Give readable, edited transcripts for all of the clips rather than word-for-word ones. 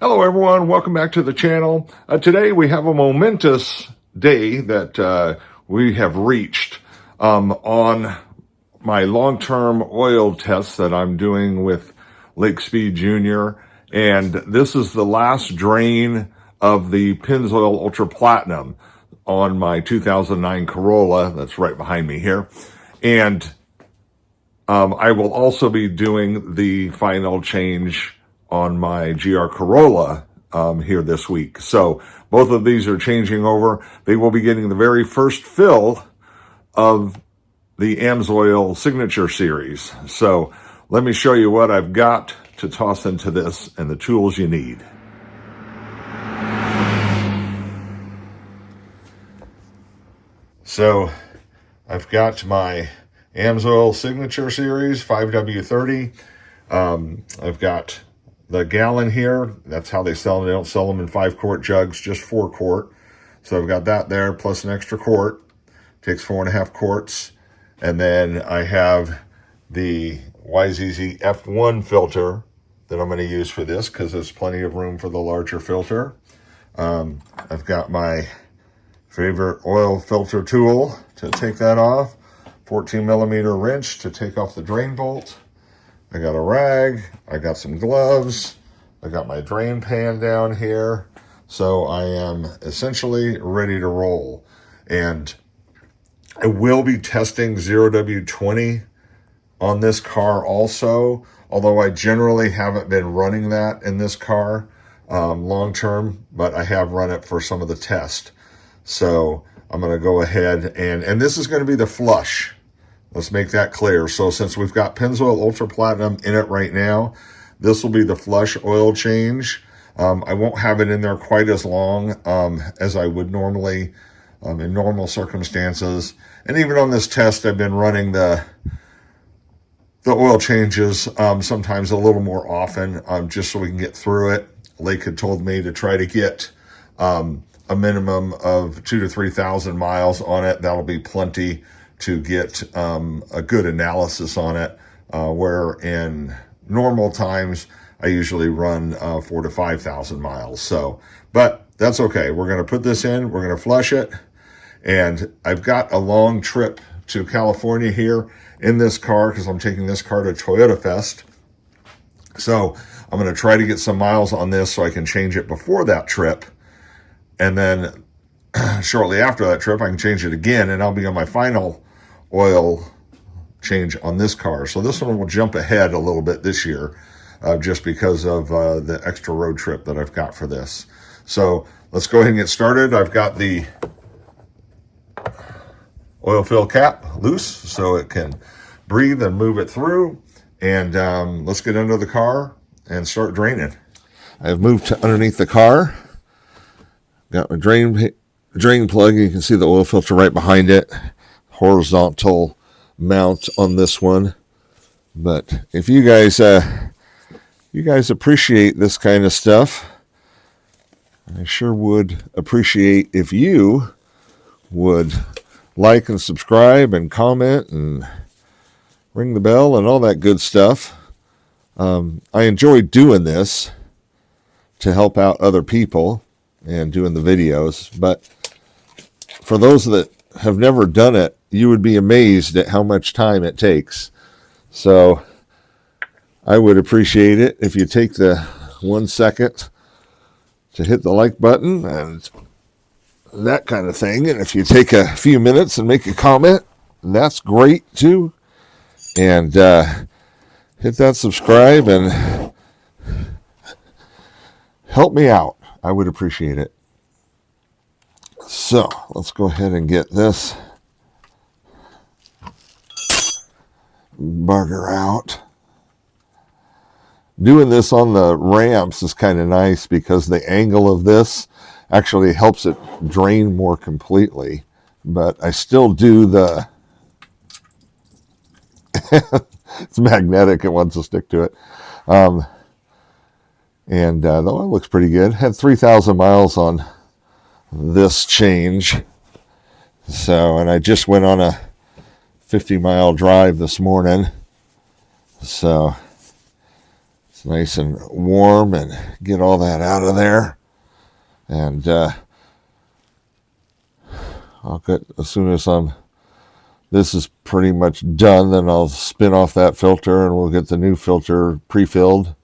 Hello everyone, welcome back to the channel. Today we have a momentous day that we have reached on my long-term oil test that I'm doing with Lake Speed Jr. And this is the last drain of the Pennzoil Ultra Platinum on my 2009 Corolla that's right behind me here. And I will also be doing the final change on my GR Corolla here this week. So both of these are changing over. They will be getting the very first fill of the Amsoil Signature Series. So let me show you what I've got to toss into this and the tools you need. So I've got my Amsoil Signature Series 5w-30. I've got the gallon here. That's how they sell them. They don't sell them in 5-quart jugs, just 4-quart. So I've got that there, plus an extra quart. Takes 4.5 quarts. And then I have the YZZ F1 filter that I'm going to use for this because there's plenty of room for the larger filter. I've got my favorite oil filter tool to take that off. 14mm wrench to take off the drain bolt. I got a rag, I got some gloves, I got my drain pan down here. So I am essentially ready to roll. And I will be testing 0W20 on this car also, although I generally haven't been running that in this car long term, but I have run it for some of the test. So I'm going to go ahead and this is going to be the flush. Let's make that clear. So since we've got Pennzoil Ultra Platinum in it right now, this will be the flush oil change. I won't have it in there quite as long as I would normally in normal circumstances. And even on this test, I've been running the oil changes sometimes a little more often just so we can get through it. Lake had told me to try to get a minimum of 2,000 to 3,000 miles on it. That'll be plenty to get a good analysis on it, where in normal times I usually run 4,000 to 5,000 miles. So, but that's okay. We're going to put this in, we're going to flush it, and I've got a long trip to California here in this car because I'm taking this car to Toyota Fest. So I'm going to try to get some miles on this so I can change it before that trip, and then shortly after that trip I can change it again, and I'll be on my final oil change on this car. So this one will jump ahead a little bit this year just because of the extra road trip that I've got for this. So let's go ahead and get started. I've got the oil fill cap loose so it can breathe and move it through. And let's get under the car and start draining. I've moved to underneath the car. Got my drain plug. You can see the oil filter right behind it. Horizontal mount on this one. But if you guys appreciate this kind of stuff, I sure would appreciate if you would like and subscribe and comment and ring the bell and all that good stuff. I enjoy doing this to help out other people and doing the videos, but for those that have never done it, you would be amazed at how much time it takes. So I would appreciate it if you take the 1 second to hit the like button and that kind of thing. And if you take a few minutes and make a comment, that's great too. And hit that subscribe and help me out. I would appreciate it. So let's go ahead and get this bugger out. Doing this on the ramps is kind of nice because the angle of this actually helps it drain more completely. But I still do the it's magnetic, it wants to stick to it. And the oil looks pretty good. Had 3,000 miles on this change. So, and I just went on a 50-mile drive this morning. So It's nice and warm, and get all that out of there. And I'll get, as soon as this is pretty much done, then I'll spin off that filter and we'll get the new filter pre-filled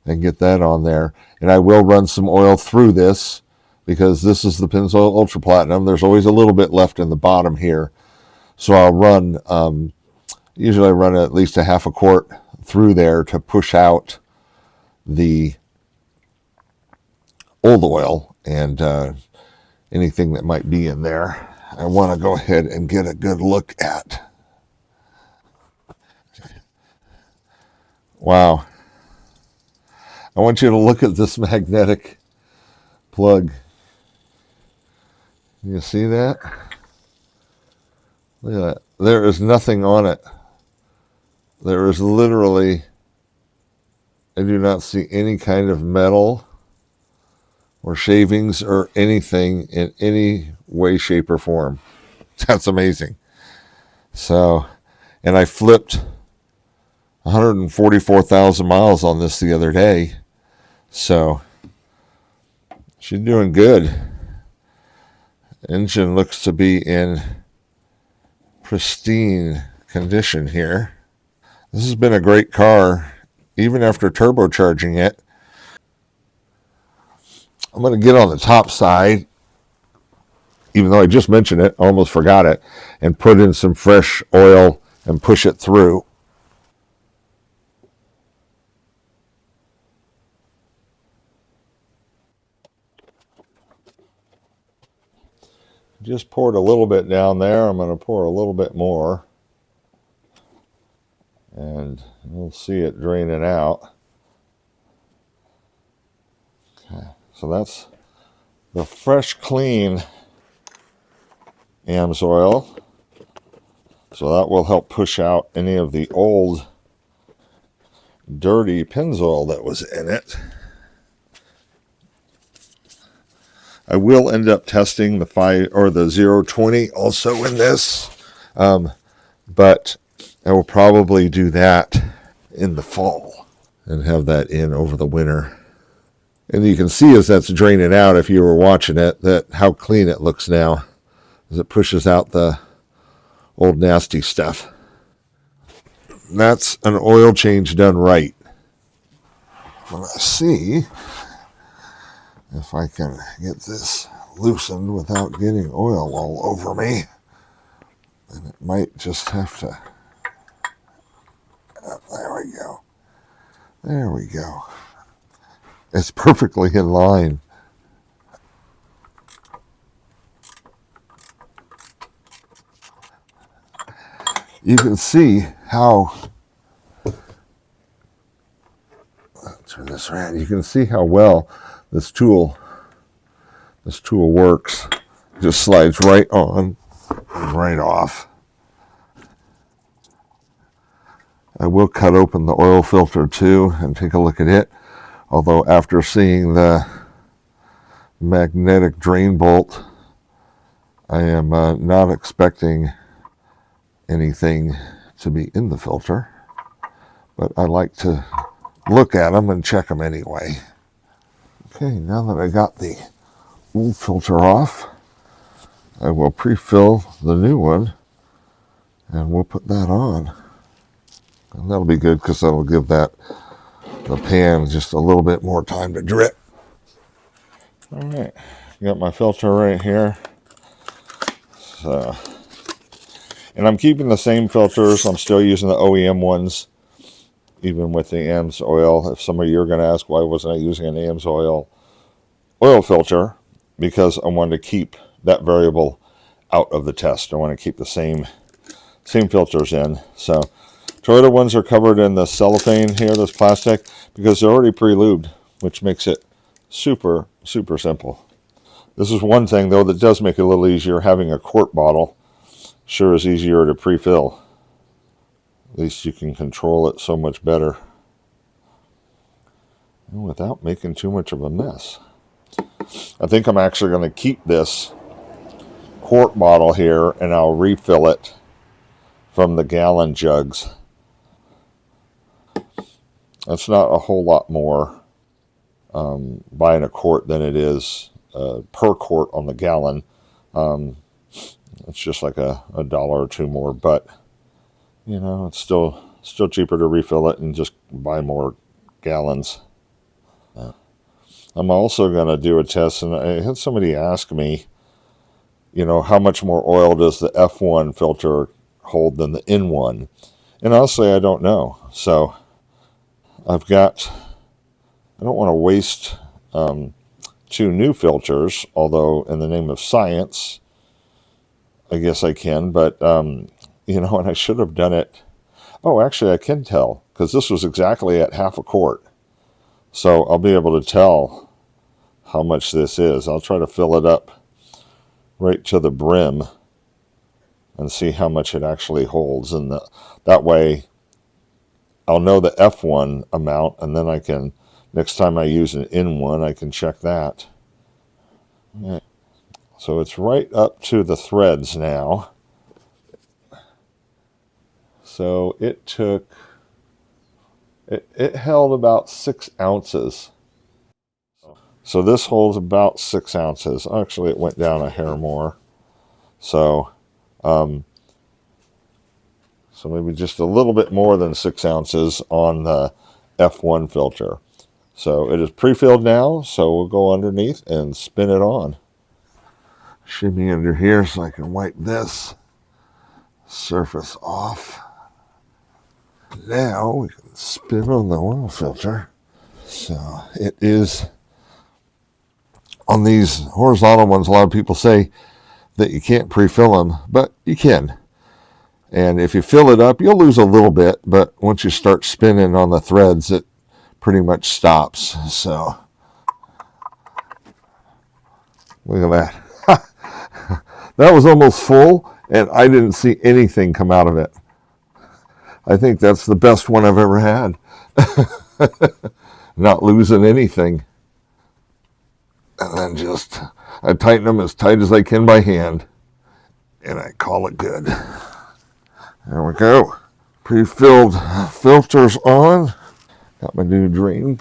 and get that on there. And I will run some oil through this because this is the Pennzoil Ultra Platinum. There's always a little bit left in the bottom here. So I'll run, usually I run at least a half a quart through there to push out the old oil and anything that might be in there. I want to go ahead and get a good look at. Wow. I want you to look at this magnetic plug. You see that? Look at that. There is nothing on it. There is literally, I do not see any kind of metal or shavings or anything in any way, shape, or form. That's amazing. So, and I flipped 144,000 miles on this the other day. So, she's doing good. Engine looks to be in pristine condition here. This has been a great car, even after turbocharging it. I'm going to get on the top side, even though I just mentioned it, I almost forgot it, and put in some fresh oil and push it through. Just poured a little bit down there. I'm going to pour a little bit more. And we'll see it draining out. Okay, so that's the fresh, clean Amsoil. So that will help push out any of the old, dirty Pennzoil that was in it. I will end up testing the 0-20 also in this, but I will probably do that in the fall and have that in over the winter. And you can see as that's draining out, if you were watching it, that how clean it looks now as it pushes out the old nasty stuff. That's an oil change done right. Let's see if I can get this loosened without getting oil all over me. And it might just have to... there we go. There we go. It's perfectly in line. You can see how... turn this around. You can see how well this tool works. It just slides right on and right off. I will cut open the oil filter too and take a look at it. Although after seeing the magnetic drain bolt, I am not expecting anything to be in the filter. But I like to look at them and check them anyway. Okay, now that I got the old filter off, I will pre-fill the new one and we'll put that on. And that'll be good because that'll give the pan just a little bit more time to drip. All right, got my filter right here. So, and I'm keeping the same filters. I'm still using the OEM ones, even with the Amsoil. If some of you are going to ask why wasn't I using an Amsoil oil filter, because I wanted to keep that variable out of the test. I want to keep the same filters in. So Toyota ones are covered in the cellophane here, this plastic, because they're already pre-lubed, which makes it super, super simple. This is one thing, though, that does make it a little easier. Having a quart bottle sure is easier to pre-fill. At least you can control it so much better and without making too much of a mess. I think I'm actually going to keep this quart bottle here and I'll refill it from the gallon jugs. That's not a whole lot more buying a quart than it is per quart on the gallon. It's just like a dollar or two more, but you know, it's still cheaper to refill it and just buy more gallons. I'm also going to do a test, and I had somebody ask me, you know, how much more oil does the F1 filter hold than the N1? And honestly, I don't know. So I don't want to waste 2 new filters, although in the name of science, I guess I can, but, you know, and I should have done it. Oh, actually, I can tell, because this was exactly at half a quart. So I'll be able to tell how much this is. I'll try to fill it up right to the brim and see how much it actually holds. And that way I'll know the F1 amount, and then I can, next time I use an N1, I can check that. Yeah. So it's right up to the threads now. So it held about 6 ounces. So this holds about 6 ounces. Actually, it went down a hair more. So maybe just a little bit more than 6 ounces on the F1 filter. So it is pre-filled now, so we'll go underneath and spin it on. Shimmy under here so I can wipe this surface off. Now we can spin on the oil filter. So it is, on these horizontal ones, a lot of people say that you can't pre-fill them, but you can. And if you fill it up, you'll lose a little bit, but once you start spinning on the threads, it pretty much stops. So look at that. That was almost full, and I didn't see anything come out of it. I think that's the best one I've ever had. Not losing anything. And then just, I tighten them as tight as I can by hand, and I call it good. There we go. Pre-filled filters on. Got my new drain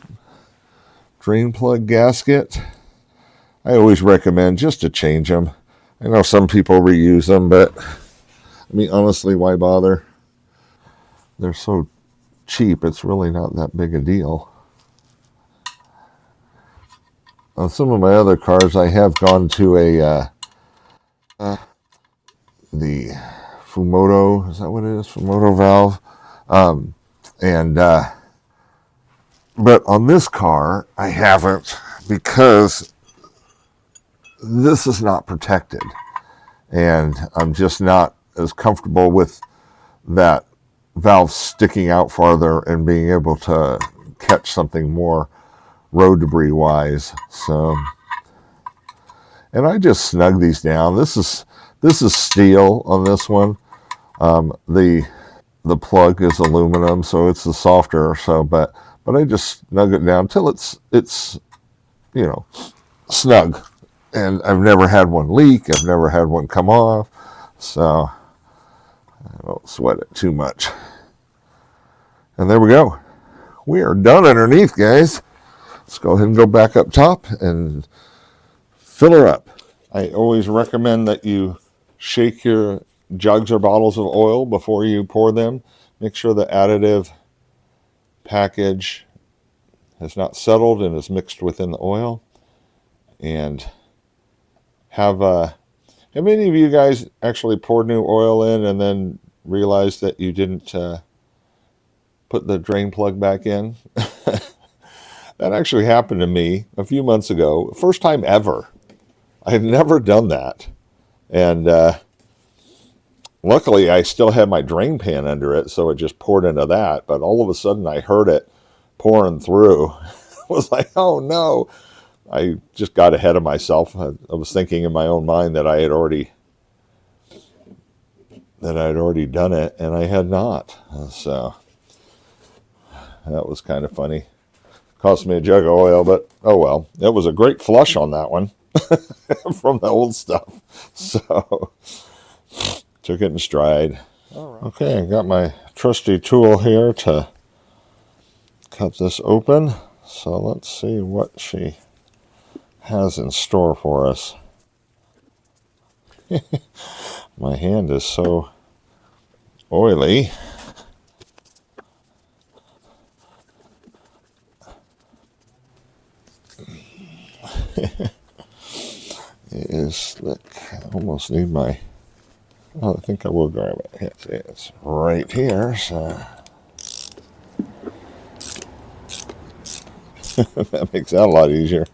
plug gasket. I always recommend just to change them. I know some people reuse them, but I mean, honestly, why bother? They're so cheap, it's really not that big a deal. On some of my other cars, I have gone to the Fumoto, is that what it is? Fumoto valve. But on this car, I haven't, because this is not protected. And I'm just not as comfortable with that valve sticking out farther and being able to catch something more road debris wise. So, and I just snug these down. This is steel on this one. The plug is aluminum, so it's the softer. So, but I just snug it down till it's you know, snug. And I've never had one leak. I've never had one come off. So I don't sweat it too much. And there we go. We are done underneath, guys. Let's go ahead and go back up top and fill her up. I always recommend that you shake your jugs or bottles of oil before you pour them. Make sure the additive package has not settled and is mixed within the oil. And have any of you guys actually poured new oil in and then realized that you didn't put the drain plug back in? That actually happened to me a few months ago. First time ever. I had never done that. And luckily, I still had my drain pan under it, so it just poured into that. But all of a sudden, I heard it pouring through. I was like, oh no. I just got ahead of myself. I was thinking in my own mind that I had already done it, and I had not. So that was kind of funny. Cost me a jug of oil, but oh well. It was a great flush on that one from the old stuff. So took it in stride. All right. Okay, I got my trusty tool here to cut this open. So let's see what she has in store for us. My hand is so oily. It is slick. I almost need my... Oh, I think I will grab it. It's right here, so... That makes that a lot easier.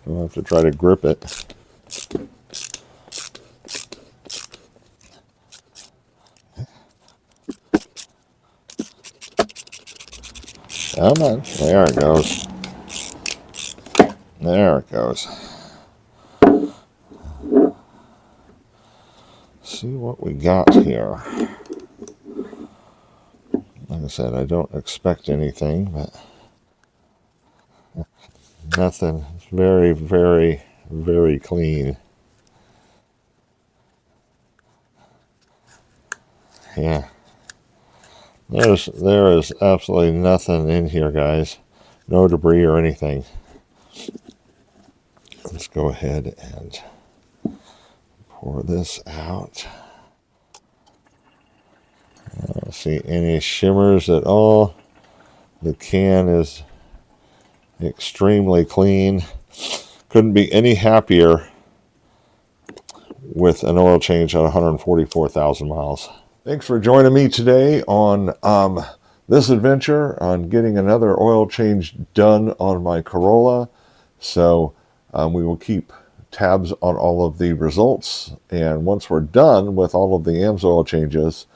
I don't have to try to grip it. Come on. There it goes. There it goes. See what we got here. Like I said, I don't expect anything, but nothing. It's very, very, very clean. Yeah. There is absolutely nothing in here, guys. No debris or anything. Let's go ahead and pour this out. I don't see any shimmers at all. The can is extremely clean. Couldn't be any happier with an oil change at 144,000 miles. Thanks for joining me today on this adventure on getting another oil change done on my Corolla. So we will keep tabs on all of the results, and once we're done with all of the Amsoil changes,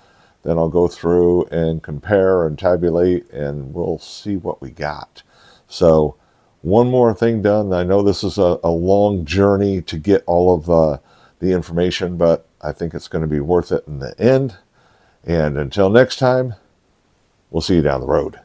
then I'll go through and compare and tabulate, and we'll see what we got. So one more thing done. I know this is a long journey to get all of the information, but I think it's going to be worth it in the end. And until next time, we'll see you down the road.